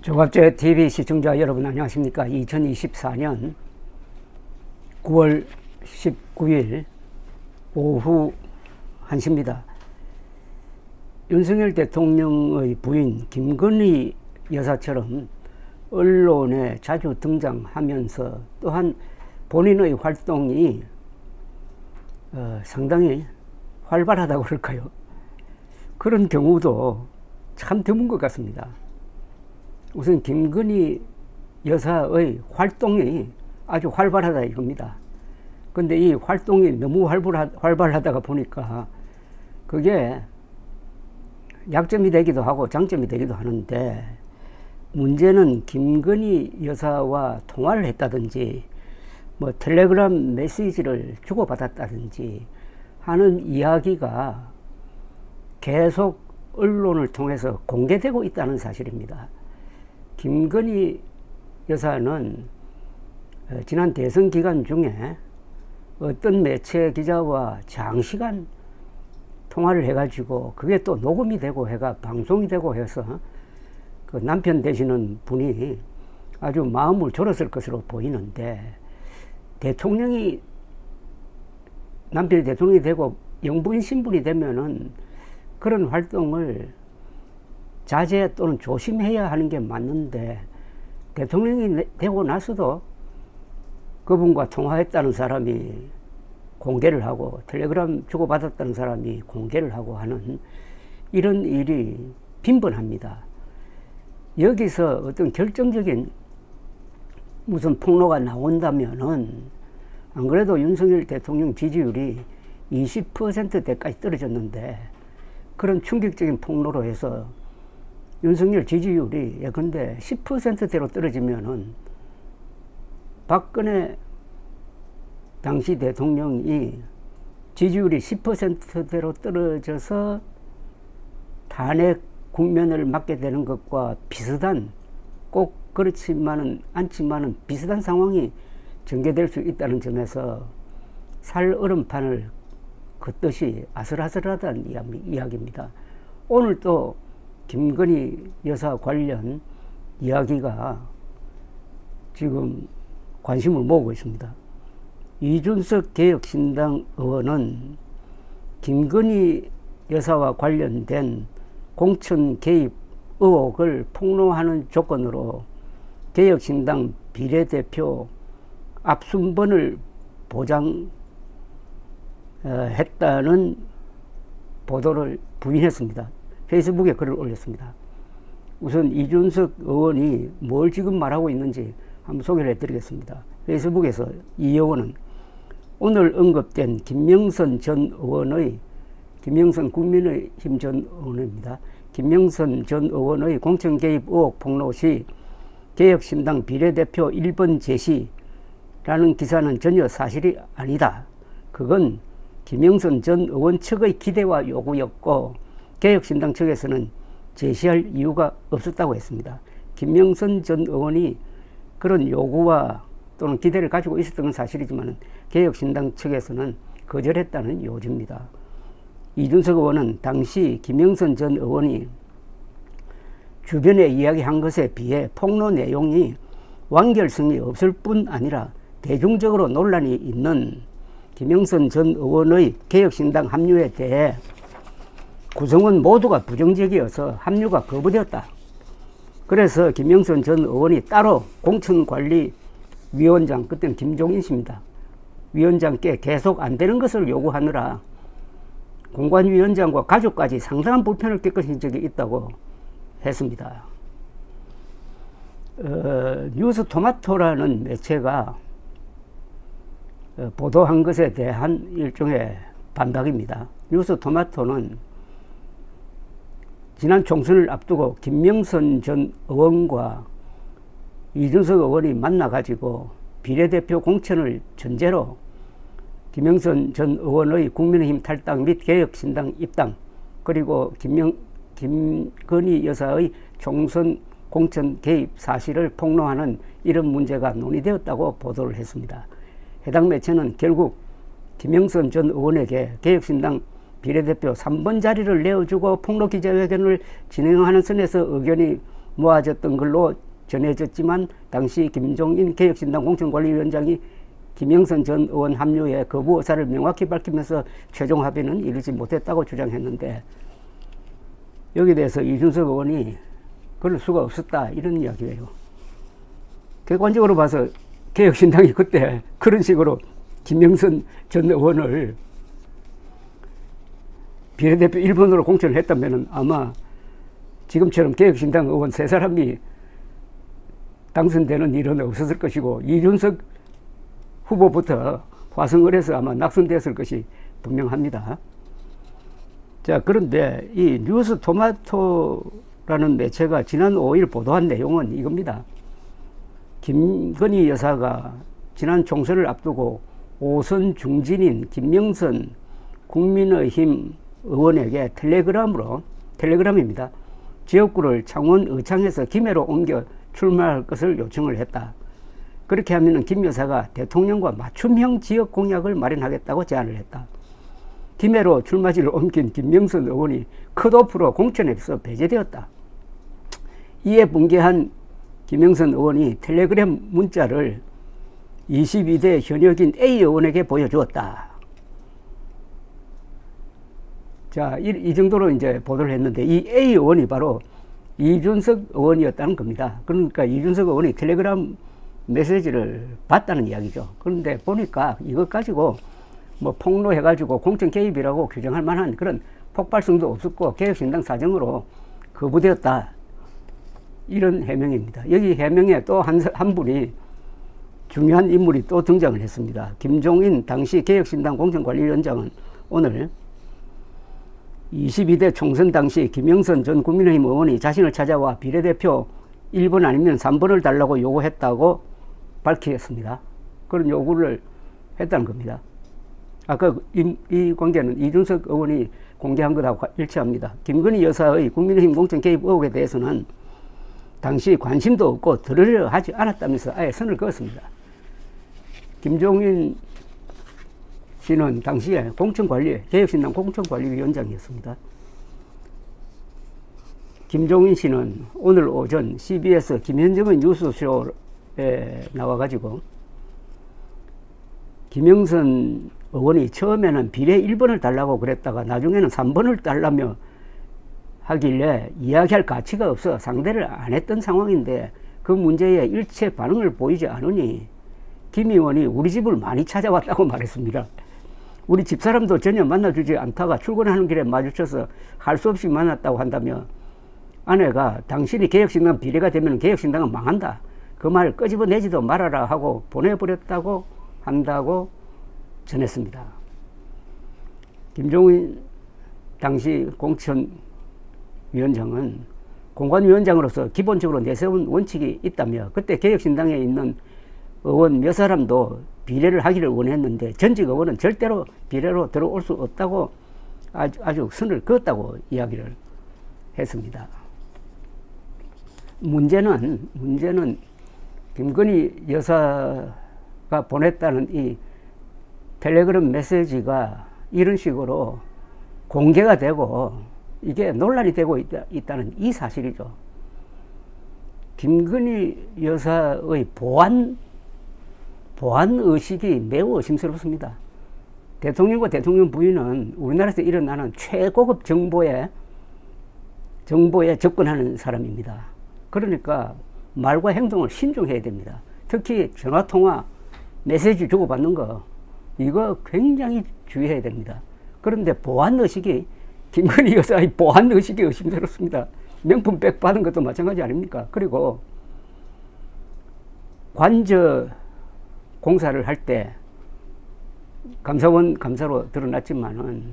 조갑제 TV 시청자 여러분 안녕하십니까. 2024년 9월 19일 오후 1시입니다. 윤석열 대통령의 부인 김건희 여사처럼 언론에 자주 등장하면서 또한 본인의 활동이 상당히 활발하다고 그럴까요? 그런 경우도 참 드문 것 같습니다. 우선 김건희 여사의 활동이 아주 활발하다 이겁니다. 근데 이 활동이 너무 활발하다가 보니까 그게 약점이 되기도 하고 장점이 되기도 하는데, 문제는 김건희 여사와 통화를 했다든지 뭐 텔레그램 메시지를 주고받았다든지 하는 이야기가 계속 언론을 통해서 공개되고 있다는 사실입니다. 김건희 여사는 지난 대선 기간 중에 어떤 매체 기자와 장시간 통화를 해가지고 그게 또 녹음이 되고 해가 방송이 되고 해서 그 남편 되시는 분이 아주 마음을 졸았을 것으로 보이는데, 남편이 대통령이 되고 영부인 신분이 되면은 그런 활동을 자제 또는 조심해야 하는 게 맞는데, 대통령이 되고 나서도 그분과 통화했다는 사람이 공개를 하고 텔레그램 주고받았다는 사람이 공개를 하고 하는 이런 일이 빈번합니다. 여기서 어떤 결정적인 무슨 폭로가 나온다면은, 안 그래도 윤석열 대통령 지지율이 20%대까지 떨어졌는데, 그런 충격적인 폭로로 해서 윤석열 지지율이 예컨대 10%대로 떨어지면은 박근혜 당시 대통령이 지지율이 10%대로 떨어져서 탄핵 국면을 맞게 되는 것과 비슷한, 꼭 그렇지만은 않지만은 비슷한 상황이 전개될 수 있다는 점에서 살얼음판을 긋듯이 아슬아슬하다는 이야기입니다. 오늘 또 김건희 여사 관련 이야기가 지금 관심을 모으고 있습니다. 이준석 개혁신당 의원은 김건희 여사와 관련된 공천 개입 의혹을 폭로하는 조건으로 개혁신당 비례대표 앞순번을 보장했다는 보도를 부인했습니다. 페이스북에 글을 올렸습니다. 우선 이준석 의원이 뭘 지금 말하고 있는지 한번 소개를 해드리겠습니다. 페이스북에서 이 의원은 오늘 언급된 김명선 국민의힘 전 의원입니다. 김명선 전 의원의 공천 개입 의혹 폭로 시 개혁신당 비례대표 1번 제시라는 기사는 전혀 사실이 아니다. 그건 김명선 전 의원 측의 기대와 요구였고 개혁신당 측에서는 제시할 이유가 없었다고 했습니다. 김명선 전 의원이 그런 요구와 또는 기대를 가지고 있었던 건 사실이지만 개혁신당 측에서는 거절했다는 요지입니다. 이준석 의원은 당시 김명선 전 의원이 주변에 이야기한 것에 비해 폭로 내용이 완결성이 없을 뿐 아니라 대중적으로 논란이 있는 김명선 전 의원의 개혁신당 합류에 대해 구성원 모두가 부정적이어서 합류가 거부되었다. 그래서 김명선 전 의원이 따로 공천관리위원장, 그때는 김종인 씨입니다, 위원장께 계속 안 되는 것을 요구하느라 공관위원장과 가족까지 상당한 불편을 겪으신 적이 있다고 했습니다. 뉴스토마토라는 매체가 보도한 것에 대한 일종의 반박입니다. 뉴스토마토는 지난 총선을 앞두고 김명선 전 의원과 이준석 의원이 만나가지고 비례대표 공천을 전제로 김명선 전 의원의 국민의힘 탈당 및 개혁신당 입당, 그리고 김건희 여사의 총선 공천 개입 사실을 폭로하는 이런 문제가 논의되었다고 보도를 했습니다. 해당 매체는 결국 김명선 전 의원에게 개혁신당 비례대표 3번 자리를 내어주고 폭로 기자회견을 진행하는 선에서 의견이 모아졌던 걸로 전해졌지만 당시 김종인 개혁신당 공천관리위원장이 김영선 전 의원 합류에 거부 의사를 명확히 밝히면서 최종 합의는 이루지 못했다고 주장했는데, 여기에 대해서 이준석 의원이 그럴 수가 없었다 이런 이야기예요. 객관적으로 봐서 개혁신당이 그때 그런 식으로 김영선 전 의원을 비례대표 1번으로 공천을 했다면 아마 지금처럼 개혁신당 의원 3사람이 당선되는 일은 없었을 것이고, 이준석 후보부터 화성을 해서 아마 낙선되었을 것이 분명합니다. 자, 그런데 이 뉴스토마토라는 매체가 지난 5일 보도한 내용은 이겁니다. 김건희 여사가 지난 총선을 앞두고 5선 중진인 김명선 국민의힘 의원에게 텔레그램입니다. 지역구를 창원 의창에서 김해로 옮겨 출마할 것을 요청을 했다. 그렇게 하면 김 여사가 대통령과 맞춤형 지역 공약을 마련하겠다고 제안을 했다. 김해로 출마지를 옮긴 김명선 의원이 컷오프로 공천에서 배제되었다. 이에 붕괴한 김영선 의원이 텔레그램 문자를 22대 현역인 A 의원에게 보여주었다. 자, 이 정도로 이제 보도를 했는데, 이 A 의원이 바로 이준석 의원이었다는 겁니다. 그러니까 이준석 의원이 텔레그램 메시지를 봤다는 이야기죠. 그런데 보니까 이것 가지고 뭐 폭로해가지고 공천 개입이라고 규정할 만한 그런 폭발성도 없었고 개혁신당 사정으로 거부되었다. 이런 해명입니다. 여기 해명에 또 한 분이 중요한 인물이 또 등장을 했습니다. 김종인 당시 개혁신당 공천관리위원장은 오늘 22대 총선 당시 김영선 전 국민의힘 의원이 자신을 찾아와 비례대표 1번 아니면 3번을 달라고 요구했다고 밝혔습니다. 그런 요구를 했다는 겁니다. 아까 이 관계는 이준석 의원이 공개한 것하고 일치합니다. 김건희 여사의 국민의힘 공천 개입 의혹에 대해서는 당시 관심도 없고 들으려 하지 않았다면서 아예 선을 그었습니다. 김종인 씨는 당시에 개혁신당 공천관리위원장이었습니다. 김종인 씨는 오늘 오전 CBS 김현정의 뉴스쇼에 나와가지고 김영선 의원이 처음에는 비례 1번을 달라고 그랬다가 나중에는 3번을 달라며 하길래 이야기할 가치가 없어 상대를 안 했던 상황인데 그 문제에 일체 반응을 보이지 않으니 김 의원이 우리 집을 많이 찾아왔다고 말했습니다. 우리 집사람도 전혀 만나주지 않다가 출근하는 길에 마주쳐서 할 수 없이 만났다고 한다며 아내가 당신이 개혁신당 비례가 되면 개혁신당은 망한다. 그 말 끄집어내지도 말아라 하고 보내버렸다고 한다고 전했습니다. 김종인 당시 공천위원장은 공관위원장으로서 기본적으로 내세운 원칙이 있다며 그때 개혁신당에 있는 의원 몇 사람도 비례를 하기를 원했는데 전직 의원은 절대로 비례로 들어올 수 없다고 아주 선을 그었다고 이야기를 했습니다. 문제는 김건희 여사가 보냈다는 이 텔레그램 메시지가 이런 식으로 공개가 되고 이게 논란이 되고 있다는 이 사실이죠. 김건희 여사의 보안 의식이 매우 의심스럽습니다. 대통령과 대통령 부인은 우리나라에서 일어나는 최고급 정보에 접근하는 사람입니다. 그러니까 말과 행동을 신중해야 됩니다. 특히 전화통화, 메시지 주고받는 거 이거 굉장히 주의해야 됩니다. 그런데 보안의식이 김건희 여사의 보안의식이 의심스럽습니다. 명품백 받은 것도 마찬가지 아닙니까? 그리고 관저 공사를 할 때 감사원 감사로 드러났지만은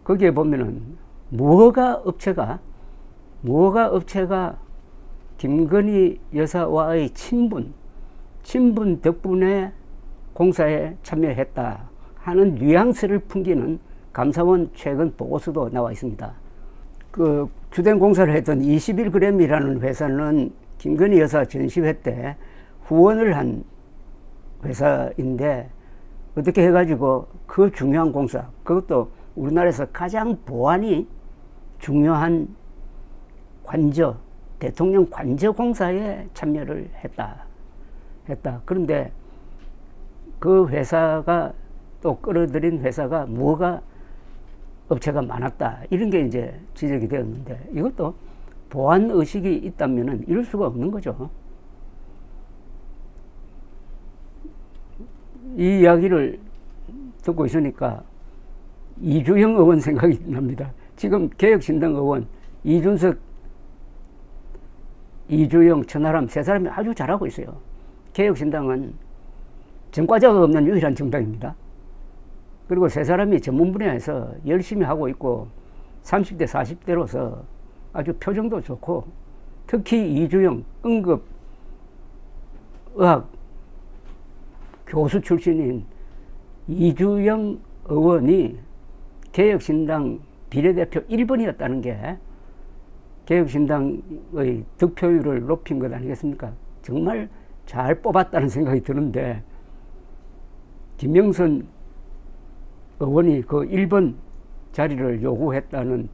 거기에 보면은 무허가 업체가 김건희 여사와의 친분 덕분에 공사에 참여했다 하는 뉘앙스를 풍기는 감사원 최근 보고서도 나와 있습니다. 그 주된 공사를 했던 21g이라는 회사는 김건희 여사 전시회 때 후원을 한 회사인데 어떻게 해가지고 그 중요한 공사, 그것도 우리나라에서 가장 보안이 중요한 관저 대통령 관저공사에 참여를 했다. 그런데 그 회사가 또 끌어들인 회사가 뭐가 업체가 많았다. 이런 게 이제 지적이 되었는데 이것도 보안 의식이 있다면은 이럴 수가 없는 거죠. 이 이야기를 듣고 있으니까 이주영 의원 생각이 납니다. 지금 개혁신당 의원 이준석, 이주영, 천하람 세 사람이 아주 잘하고 있어요. 개혁신당은 전과자가 없는 유일한 정당입니다. 그리고 세 사람이 전문 분야에서 열심히 하고 있고 30대 40대로서 아주 표정도 좋고 특히 이주영 응급의학 교수 출신인 이주영 의원이 개혁신당 비례대표 1번이었다는 게 개혁신당의 득표율을 높인 것 아니겠습니까? 정말 잘 뽑았다는 생각이 드는데 김명선 의원이 그 1번 자리를 요구했다는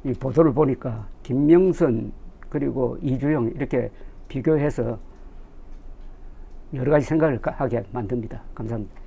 이 보도를 보니까 김명선 그리고 이주영 이렇게 비교해서 여러 가지 생각을 하게 만듭니다. 감사합니다.